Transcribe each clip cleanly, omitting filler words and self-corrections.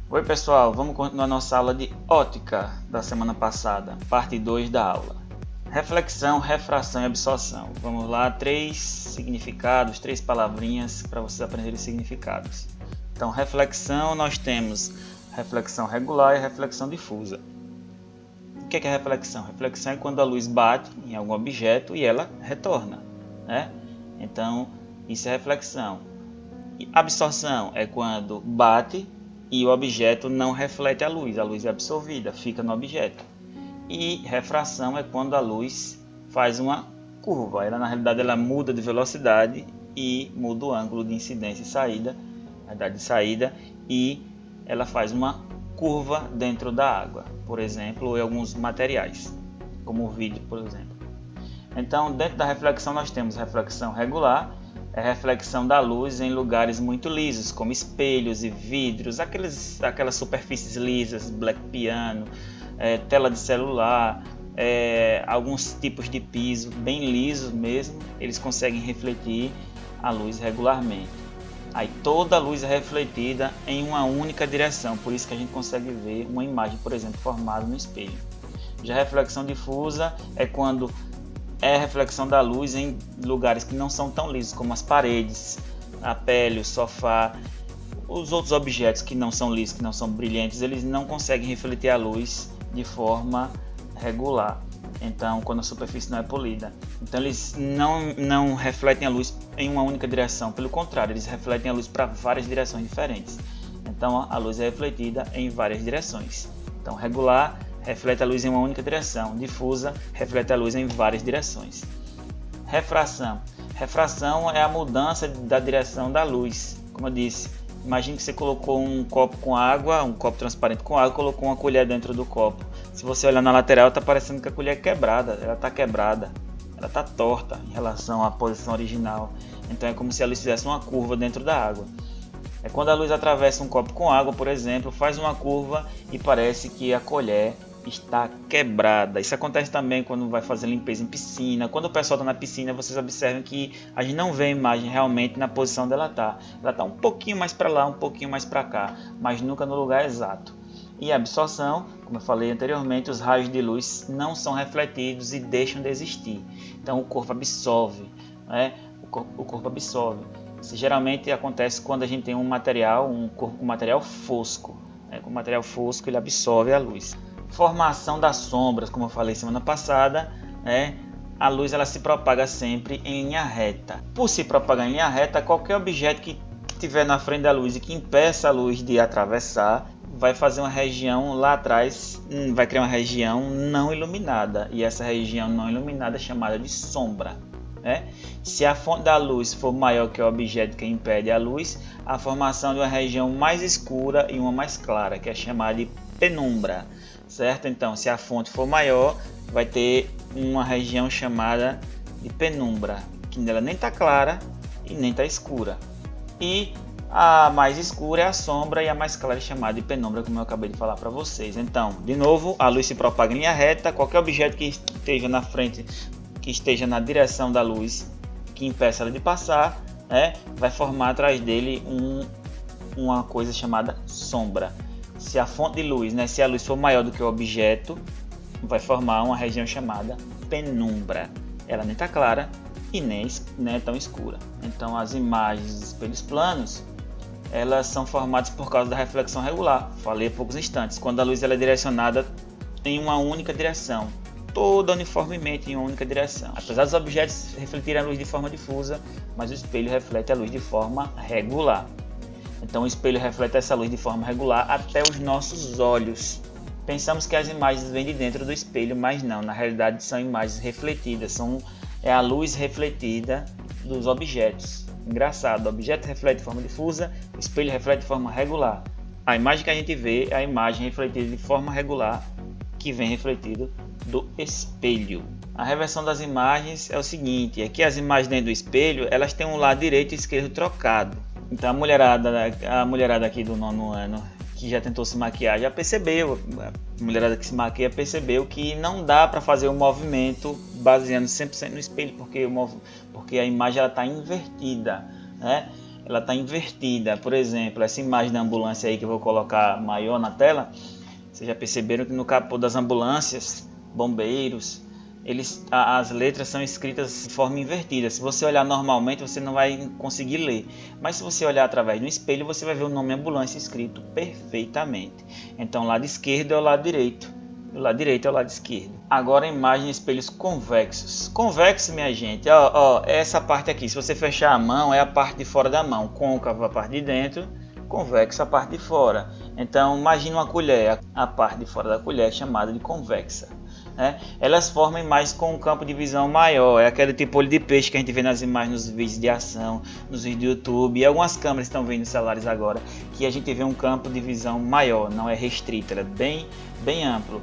Oi pessoal, vamos continuar nossa aula de ótica da semana passada, parte 2 da aula. Reflexão, refração e absorção. Vamos lá, 3 significados, 3 palavrinhas para vocês aprenderem os significados. Então, reflexão, nós temos reflexão regular e reflexão difusa. O que é reflexão? Reflexão é quando a luz bate em algum objeto e ela retorna, né? Então, isso é reflexão. E absorção é quando bate e o objeto não reflete a luz é absorvida, fica no objeto. E refração é quando a luz faz uma curva, ela na realidade ela muda de velocidade e muda o ângulo de incidência e saída, a idade de saída, e ela faz uma curva dentro da água, por exemplo, ou em alguns materiais, como o vidro, por exemplo. Então, dentro da reflexão nós temos reflexão regular, é a reflexão da luz em lugares muito lisos, como espelhos e vidros, aquelas superfícies lisas, black piano, tela de celular, alguns tipos de piso bem lisos mesmo, eles conseguem refletir a luz regularmente. Aí toda a luz é refletida em uma única direção, por isso que a gente consegue ver uma imagem, por exemplo, formada no espelho. Já a reflexão difusa é quando é a reflexão da luz em lugares que não são tão lisos, como as paredes, a pele, o sofá, os outros objetos que não são lisos, que não são brilhantes, eles não conseguem refletir a luz de forma regular. Então, quando a superfície não é polida, então eles não refletem a luz em uma única direção, pelo contrário, eles refletem a luz para várias direções diferentes. Então, a luz é refletida em várias direções. Então, regular reflete a luz em uma única direção, difusa reflete a luz em várias direções. Refração. Refração é a mudança da direção da luz. Como eu disse, imagine que você colocou um copo com água, um copo transparente com água, colocou uma colher dentro do copo. Se você olhar na lateral, está parecendo que a colher é quebrada, ela está quebrada, ela está torta em relação à posição original. Então é como se a luz fizesse uma curva dentro da água. É quando a luz atravessa um copo com água, por exemplo, faz uma curva e parece que a colher está quebrada. Isso acontece também quando vai fazer limpeza em piscina. Quando o pessoal está na piscina, vocês observam que a gente não vê a imagem realmente na posição onde ela está. Ela está um pouquinho mais para lá, um pouquinho mais para cá, mas nunca no lugar exato. E a absorção, como eu falei anteriormente, os raios de luz não são refletidos e deixam de existir. Então o corpo absorve, né? O corpo absorve. Isso geralmente acontece quando a gente tem um corpo com material fosco. Com material fosco ele absorve a luz. Formação das sombras, como eu falei semana passada, a luz ela se propaga sempre em linha reta. Por se propagar em linha reta, qualquer objeto que estiver na frente da luz e que impeça a luz de atravessar, vai fazer uma região lá atrás, vai criar uma região não iluminada, e essa região não iluminada é chamada de sombra. Se a fonte da luz for maior que o objeto que impede a luz, a formação de uma região mais escura e uma mais clara, que é chamada de penumbra. Certo? Então, se a fonte for maior, vai ter uma região chamada de penumbra, que ela nem está clara e nem está escura. E a mais escura é a sombra e a mais clara é chamada de penumbra, como eu acabei de falar para vocês. Então, de novo, a luz se propaga em linha reta, qualquer objeto que esteja na frente, que esteja na direção da luz, que impeça ela de passar, vai formar atrás dele uma coisa chamada sombra. Se a fonte de luz, se a luz for maior do que o objeto, vai formar uma região chamada penumbra. Ela nem está clara e nem é tão escura. Então as imagens dos espelhos planos, elas são formadas por causa da reflexão regular. Falei há poucos instantes, quando a luz ela é direcionada em uma única direção, toda uniformemente em uma única direção. Apesar dos objetos refletirem a luz de forma difusa, mas o espelho reflete a luz de forma regular. Então o espelho reflete essa luz de forma regular até os nossos olhos. Pensamos que as imagens vêm de dentro do espelho, mas não, na realidade são imagens refletidas, é a luz refletida dos objetos. Engraçado, o objeto reflete de forma difusa, o espelho reflete de forma regular. A imagem que a gente vê é a imagem refletida de forma regular que vem refletido do espelho. A reversão das imagens é o seguinte, é que as imagens dentro do espelho, elas têm um lado direito e esquerdo trocado. Então a mulherada aqui do 9º ano, que já tentou se maquiar, já percebeu, a mulherada que se maquia percebeu que não dá para fazer o movimento baseando 100% no espelho, porque a imagem está invertida. ela está invertida. Por exemplo, essa imagem da ambulância aí que eu vou colocar maior na tela, vocês já perceberam que no capô das ambulâncias, bombeiros, as letras são escritas de forma invertida. Se você olhar normalmente, você não vai conseguir ler. Mas se você olhar através do espelho, você vai ver o nome ambulância escrito perfeitamente. Então, o lado esquerdo é o lado direito. O lado direito é o lado esquerdo. Agora a imagem de espelhos convexos. Convexo, minha gente, é essa parte aqui. Se você fechar a mão, é a parte de fora da mão. Côncavo a parte de dentro, convexo a parte de fora. Então, imagine uma colher. A parte de fora da colher é chamada de convexa. Elas formam imagens com um campo de visão maior. É aquele tipo olho de peixe que a gente vê nas imagens, nos vídeos de ação, nos vídeos do YouTube. E algumas câmeras estão vendo nos celulares agora, que a gente vê um campo de visão maior, não é restrito, ele é bem amplo.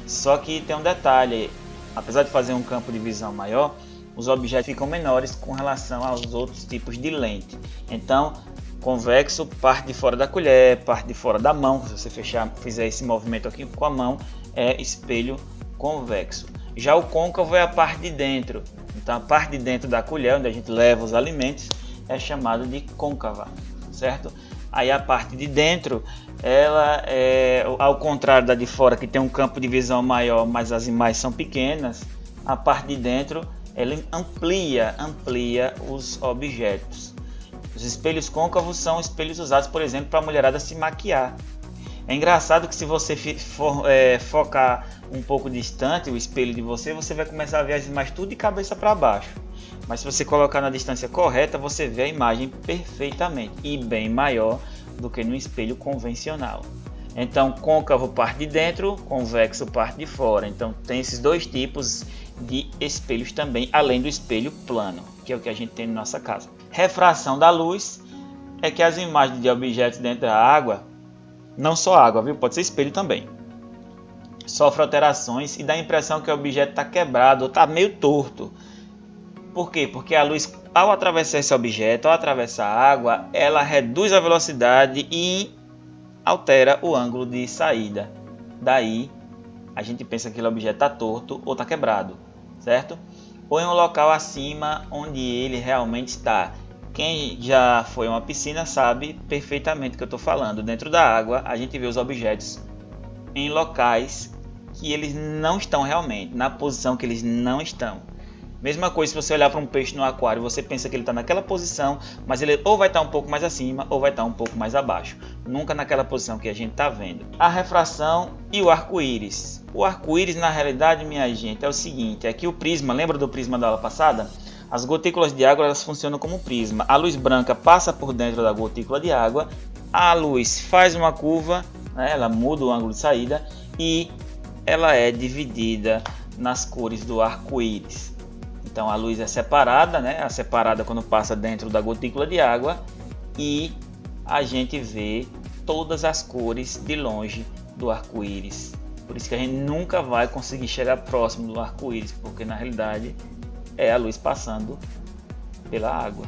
Só que tem um detalhe, apesar de fazer um campo de visão maior, os objetos ficam menores com relação aos outros tipos de lente. Então, convexo, parte de fora da colher, parte de fora da mão. Se você fizer esse movimento aqui com a mão, é espelho convexo. Já o côncavo é a parte de dentro. Então a parte de dentro da colher, onde a gente leva os alimentos, é chamada de côncava, certo? Aí a parte de dentro, ela é ao contrário da de fora, que tem um campo de visão maior, mas as imagens são pequenas. A parte de dentro, ela amplia os objetos. Os espelhos côncavos são espelhos usados, por exemplo, para a mulherada se maquiar. É engraçado que se você focar um pouco distante o espelho de você, você vai começar a ver as imagens tudo de cabeça para baixo. Mas se você colocar na distância correta, você vê a imagem perfeitamente e bem maior do que no espelho convencional. Então, côncavo parte de dentro, convexo parte de fora. Então, tem esses dois tipos de espelhos também, além do espelho plano, que é o que a gente tem na nossa casa. Refração da luz é que as imagens de objetos dentro da água, não só água, viu? Pode ser espelho também, sofre alterações e dá a impressão que o objeto está quebrado ou está meio torto. Por quê? Porque a luz, ao atravessar esse objeto, ao atravessar a água, ela reduz a velocidade e altera o ângulo de saída. Daí, a gente pensa que aquele objeto está torto ou está quebrado, certo? Ou em um local acima onde ele realmente está. Quem já foi a uma piscina sabe perfeitamente o que eu estou falando. Dentro da água, a gente vê os objetos em locais que eles não estão realmente, na posição que eles não estão. Mesma coisa se você olhar para um peixe no aquário, você pensa que ele está naquela posição, mas ele ou vai estar um pouco mais acima ou vai estar um pouco mais abaixo. Nunca naquela posição que a gente está vendo. A refração e o arco-íris. O arco-íris, na realidade, minha gente, é o seguinte. Aqui o prisma, lembra do prisma da aula passada? As gotículas de água, elas funcionam como prisma. A luz branca passa por dentro da gotícula de água, a luz faz uma curva, ela muda o ângulo de saída e ela é dividida nas cores do arco-íris. Então a luz é separada, é separada quando passa dentro da gotícula de água e a gente vê todas as cores de longe do arco-íris. Por isso que a gente nunca vai conseguir chegar próximo do arco-íris, porque na realidade é a luz passando pela água.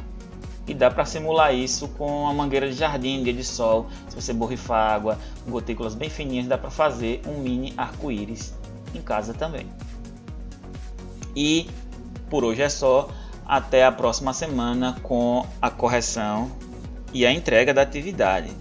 E dá para simular isso com a mangueira de jardim, dia de sol. Se você borrifar água com gotículas bem fininhas, dá para fazer um mini arco-íris em casa também. E por hoje é só. Até a próxima semana com a correção e a entrega da atividade.